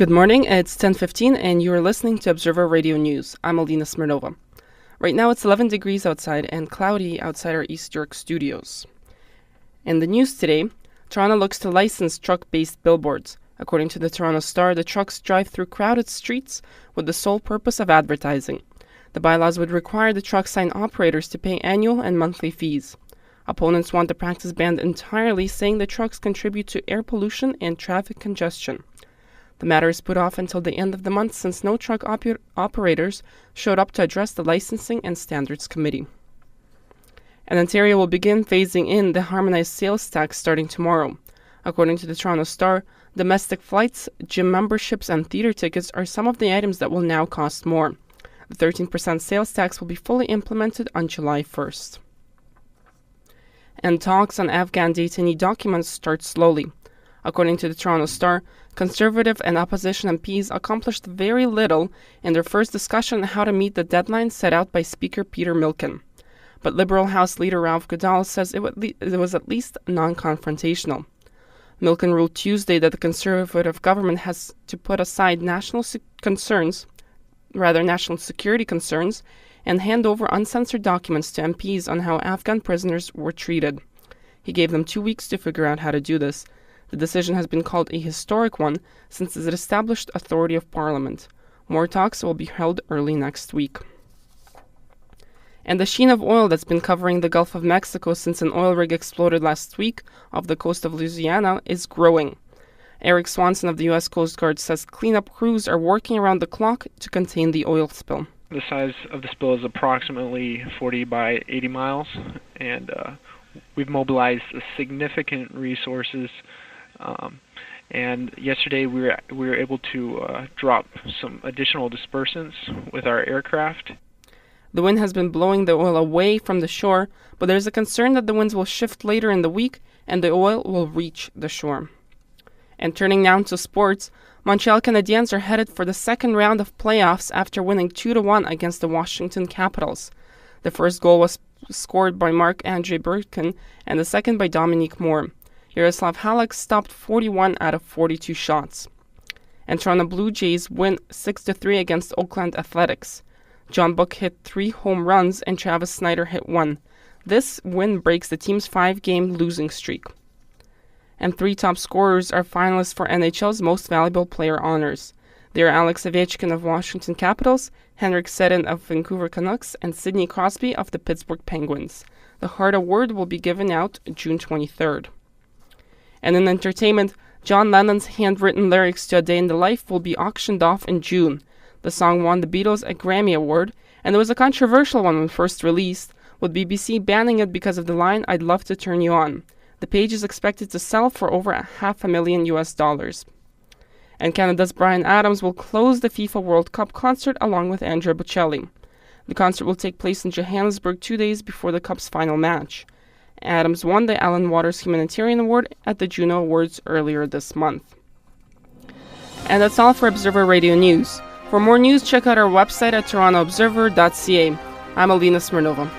Good morning, it's 10:15 and you are listening to Observer Radio News. I'm Alina Smirnova. Right now it's 11 degrees outside and cloudy outside our East York studios. In the news today, Toronto looks to license truck-based billboards. According to the Toronto Star, the trucks drive through crowded streets with the sole purpose of advertising. The bylaws would require the truck sign operators to pay annual and monthly fees. Opponents want the practice banned entirely, saying the trucks contribute to air pollution and traffic congestion. The matter is put off until the end of the month since no truck operators showed up to address the Licensing and Standards Committee. And Ontario will begin phasing in the harmonized sales tax starting tomorrow. According to the Toronto Star, domestic flights, gym memberships, and theater tickets are some of the items that will now cost more. The 13% sales tax will be fully implemented on July 1st. And talks on Afghan detainee documents start slowly. According to the Toronto Star, Conservative and opposition MPs accomplished very little in their first discussion on how to meet the deadline set out by Speaker Peter Milken. But Liberal House Leader Ralph Goodall says it was at least non-confrontational. Milken ruled Tuesday that the Conservative government has to put aside national security concerns and hand over uncensored documents to MPs on how Afghan prisoners were treated. He gave them 2 weeks to figure out how to do this. The decision has been called a historic one since it established authority of Parliament. More talks will be held early next week. And the sheen of oil that's been covering the Gulf of Mexico since an oil rig exploded last week off the coast of Louisiana is growing. Eric Swanson of the U.S. Coast Guard says cleanup crews are working around the clock to contain the oil spill. The size of the spill is approximately 40 by 80 miles, and we've mobilized significant resources. And yesterday we were able to drop some additional dispersants with our aircraft. The wind has been blowing the oil away from the shore, but there's a concern that the winds will shift later in the week and the oil will reach the shore. And turning now to sports, Montreal Canadiens are headed for the second round of playoffs after winning 2-1 against the Washington Capitals. The first goal was scored by Marc-Andre Bertkin and the second by Dominique Moore. Yaroslav Halak stopped 41 out of 42 shots. And Toronto Blue Jays win 6-3 against Oakland Athletics. John Book hit 3 home runs and Travis Snider hit 1. This win breaks the team's 5-game losing streak. And 3 top scorers are finalists for NHL's Most Valuable Player honors. They are Alex Ovechkin of Washington Capitals, Henrik Sedin of Vancouver Canucks, and Sidney Crosby of the Pittsburgh Penguins. The Hart Award will be given out June 23rd. And in entertainment, John Lennon's handwritten lyrics to A Day in the Life will be auctioned off in June. The song won the Beatles a Grammy Award, and it was a controversial one when first released, with BBC banning it because of the line, "I'd love to turn you on." The page is expected to sell for over $500,000. And Canada's Bryan Adams will close the FIFA World Cup concert along with Andrea Bocelli. The concert will take place in Johannesburg 2 days before the Cup's final match. Adams won the Alan Waters Humanitarian Award at the Juno Awards earlier this month. And that's all for Observer Radio News. For more news, check out our website at torontoobserver.ca. I'm Alina Smirnova.